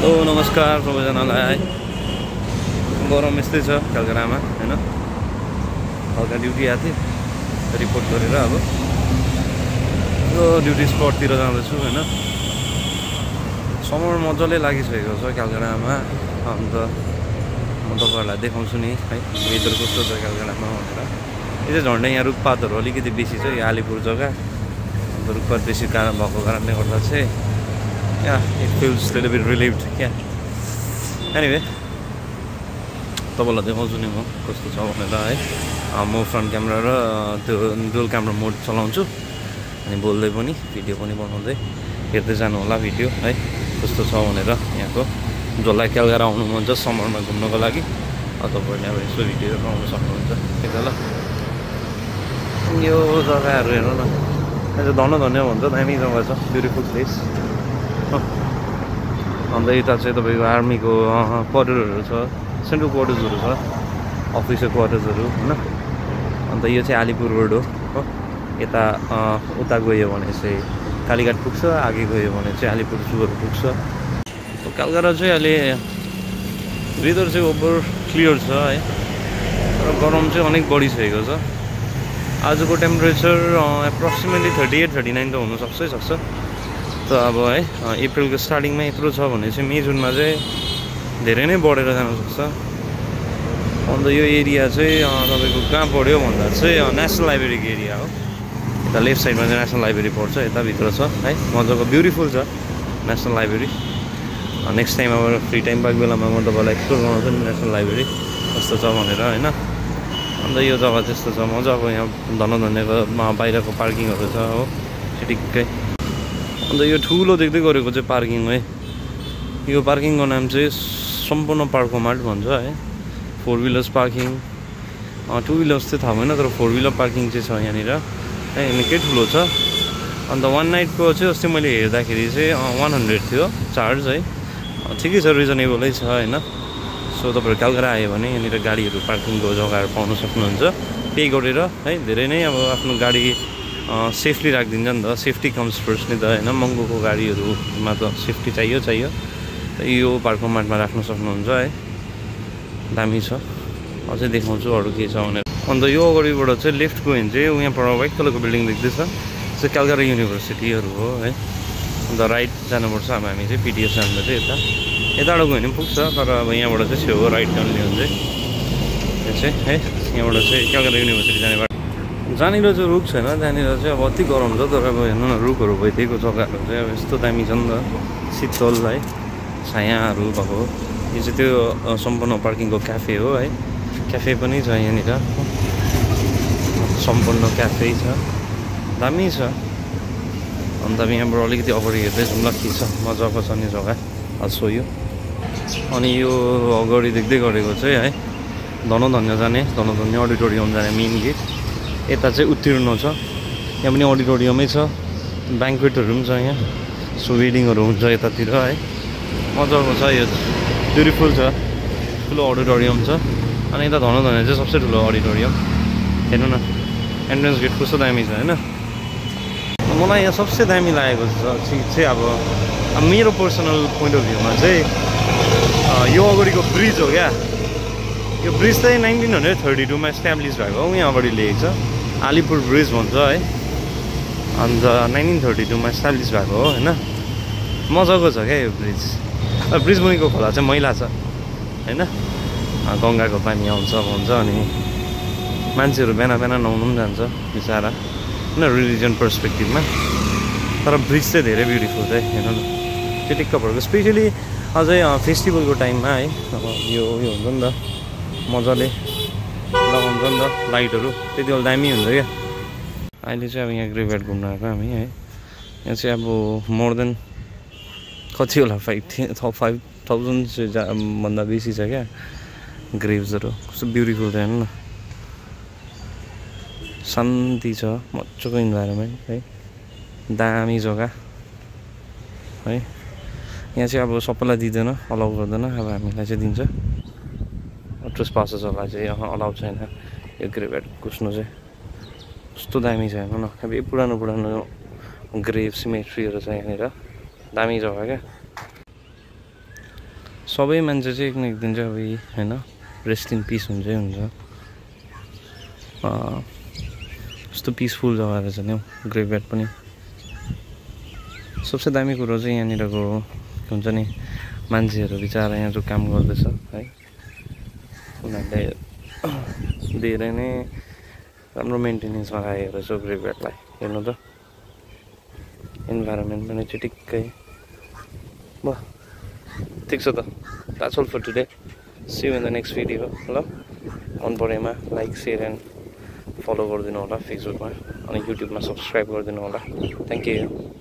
Hello नमस्कार सबैजनालाई। गरम यस्तै छ कलकत्तामा हैन। हल्का ड्युटी आएको थियो रिपोर्ट गरेर अब यो ड्युटी स्पटतिर जाँदैछु हैन। समर मजाले लागिसकेको छ कलकत्तामा। अन्त म तपाईहरुलाई देखाउँछु नि है वेदर कस्तो छ कलकत्तामा भनेर। यो चाहिँ झन्डै यहाँ रुखपातहरु अलिकति बेसी छ यो आलिपुर जग्गा। अन्त रुखपात बेसी कारण भएको कारणले गर्दा चाहिँ it feels a little bit relieved. Anyway, तपाईँलाई देखाउँछु नि म कस्तो छ भनेर है। म फ्रन्ट क्यामेरा र त्यो डुअल क्यामेरा मोड चलाउँछु अनि बोल्दै पनि भिडियो पनि बनाउँदै हेर्दै जानु होला भिडियो है कस्तो छ भनेर। यहाँको जसलाई कलकत्ता आउनु मन छ समरमा घुम्नको लागि तपाईहरुले अब यसो भिडियो बनाउन सक्नुहुन्छ ठीक ल। यो जग्गाहरु हेर्नु न धन्य भन्छ दामी जग्गा छ ब्युटिफुल प्लेस। अन्त यता चाहिँ तपाईको आर्मीको क्वार्टरहरु छ सेन्ट्रल क्वार्टर्सहरु छ अफिसर क्वार्टर्सहरु हैन। अन्त यो चाहिँ आलिपुर रोड हो। यता उता गयो भने चाहिँ कालीघाट पुग्छ आगे गयो भने चाहिँ आलिपुर जुहरू पुग्छ। कलकत्ता चाहिँ अहिले वेदर चाहिँ ओभर क्लियर छ है तर गरम चाहिँ अनेक बढिसकेको छ। आजको टेम्परेचर एप्रोक्सिमेटली 38-39 त हुन सक्छ। त अब है अप्रिलको स्टार्टिङमा यत्रो छ भने चाहिँ मे जुनमा चाहिँ धेरै नै बढेर जान सक्छ। अन्त यो एरिया चाहिँ तपाईको कहाँ पर्यो भन्दा चाहिँ नेसनल लाइब्रेरीको एरिया हो। यता लेफ्ट साइडमा चाहिँ नेसनल लाइब्रेरी पर्छ यता भित्र छ है मजाको ब्युटिफुल छ नेसनल लाइब्रेरी। नेक्स्ट टाइम अब फ्री टाइम पाएको बेलामा म तपाईलाई एक्सप्लोर गराउँछु नि नेसनल लाइब्रेरी कस्तो छ भनेर हैन। अन्त यो जग्गा त्यस्तो छ मजाको यहाँ धन्यको बाहिरको पार्किङहरु छ हो ठिक्कै। अन्त यो ठुलो देख्दै गरेको चाहिँ पार्किङ है। यो पार्किङको नाम चाहिँ सम्पूर्ण पार्को मार्ट भन्छ है। 4 व्हीलर्स पार्किङ 2 व्हीलर्स चाहिँ थाहा भएन तर 4 व्हीलर पार्किङ चाहिँ छ यहाँनिर है निकै ठुलो छ। अन्त वान नाइटको चाहिँ अस्ति मैले हेर्दाखेरि चाहिँ 100 थियो चार्ज है। ठिकै छ रिजनेबलै छ हैन। सो तपाईहरु कलकत्ता आयो भने यहाँनिर गाडीहरु पार्किङको जग्गाहरु पाउन सक्नुहुन्छ पे गरेर है। धेरै नै अब आफ्नो गाडी सेफली राखिदिन्छ नि त सेफ्टी कम्स फर्स्ट नि त हैन। महँगोको गाडीहरुमा त सेफ्टी चाहियो यो पार्को मार्टमा राख्न सक्नुहुन्छ है दामी छ। अझै देखाउँछु अरु के छ भनेर। अन्त यो अगाडिबाट चाहिँ लेफ्ट गयो भने चाहिँ यहाँ पर व्हाइट कलरको बिल्डिङ देख्दैछ चाहिँ कलकत्ता युनिभर्सिटीहरु हो है। अन्त राइट जानुपर्छ अब हामी चाहिँ पिटिएस जाँदा चाहिँ यताबाट गयो भने पुग्छ तर अब यहाँबाट चाहिँ छेउ राइट टर्न लियो भने चाहिँ है यहाँबाट चाहिँ कलकत्ता युनिभर्सिटी जाने बाटो। जहाँनिर चाहिँ रुख छैन त्यहाँनिर चाहिँ अब अति गरम छ तर अब हेर्नु न रुखहरू भइदिएको जग्गाहरू चाहिँ अब यस्तो दामी छ नि त शीतल है छायाहरू भएको। यो चाहिँ त्यो सम्पूर्ण पार्किङको क्याफे हो है। क्याफे पनि छ यहाँनिर सम्पूर्ण क्याफे छ दामी छ। अन्त यहाँबाट अलिकति अगाडि हेर्दै जाउँ ल के छ मजाको छ नि जग्गा सो यो। अनि यो अगाडि देख्दै गरेको चाहिँ है धन्य जाने धन्य अडिटोरियम जाने मेन गेट। यता चाहिँ उत्तीर्ण छ यहाँ पनि अडिटोरियमै छ ब्याङ्क्वेटहरु पनि छ यहाँ सो वेडिङहरु हुन्छ यतातिर है मजाको छ यो ब्युटिफुल छ ठुलो अडिटोरियम छ। अनि यता धन्य चाहिँ सबसे ठुलो अडिटोरियम हेर्नु न एन्ट्रेन्स गेट कस्तो दामी छ हैन। मलाई यहाँ सबसे दामी लागेको चाहिँ अब मेरो पर्सनल पोइन्ट अफ भ्यूमा चाहिँ यो अगाडिको ब्रिज हो क्या। यो ब्रिज चाहिँ 1932 मा एस्टाब्लिस भएको हो यहाँ अगाडि लेखेको छ आलिपुर ब्रिज भन्छ है। अन्त 1932 मा एस्टाब्लिस भएको हो हैन। मजाको छ क्या यो ब्रिज। ब्रिज मुनिको खोला चाहिँ मैला छ हैन गङ्गाको पानी आउँछ भन्छ अनि मान्छेहरू बिहान नुहाउनु पनि जान्छ बिचारा हैन रिलिजन पर्सपेक्टिभमा। तर ब्रिज चाहिँ धेरै ब्युटिफुल है हेर्नु न चिटिक्क परेको स्पेसली अझै फेस्टिभलको टाइममा है। अब यो हुन्छ नि त मजाले लगाउँछ नि त लाइटहरू त्यति बेला दामी हुन्छ क्या। अहिले चाहिँ अब यहाँ ग्रेभयार्ड घुम्न आएको हामी है। यहाँ चाहिँ अब मोर देन कति होला 5,000 भन्दा बेसी छ क्या ग्रेभ्सहरू। कस्तो ब्युटिफुल छ हेर्नु न शान्ति छ मजाको इन्भाइरोमेन्ट है दामी जग्गा है। यहाँ चाहिँ अब सबैलाई दिँदैन अलाउ गर्दैन अब हामीलाई चाहिँ दिन्छ। ट्रेसपासर्सहरूलाई चाहिँ अलाउ छैन यो ग्रेभयार्ड घुस्नु चाहिँ। कस्तो दामी छ हेर्नु न अब यो पुरानो ग्रेभ सिमेट्रीहरू छ यहाँनिर दामी जग्गा क्या। सबै मान्छे चाहिँ एक न एक दिन चाहिँ अब होइन रेस्ट इन पिस हुन्छै हुन्छ। यस्तो पिसफुल जग्गा रहेछ नि हौ ग्रेभयार्ड पनि। सबसे दामी कुरो चाहिँ यहाँनिरको हुन्छ नि मान्छेहरू बिचारा यहाँ जो काम गर्दैछ है उनीहरूले धेरै नै राम्रो मेन्टेनेन्समा राखेको रहेछ ग्रेभयार्डलाई। हेर्नु त इन्भाइरोमेन्ट पनि चिटिक्कै ल। ठिक छ त, that's all for today. See you in the next video. ल मन परेमा लाइक सेयर एन्ड फलो गरिदिनु होला फेसबुकमा अनि युट्युबमा सब्सक्राइब गरिदिनु होला। Thank you.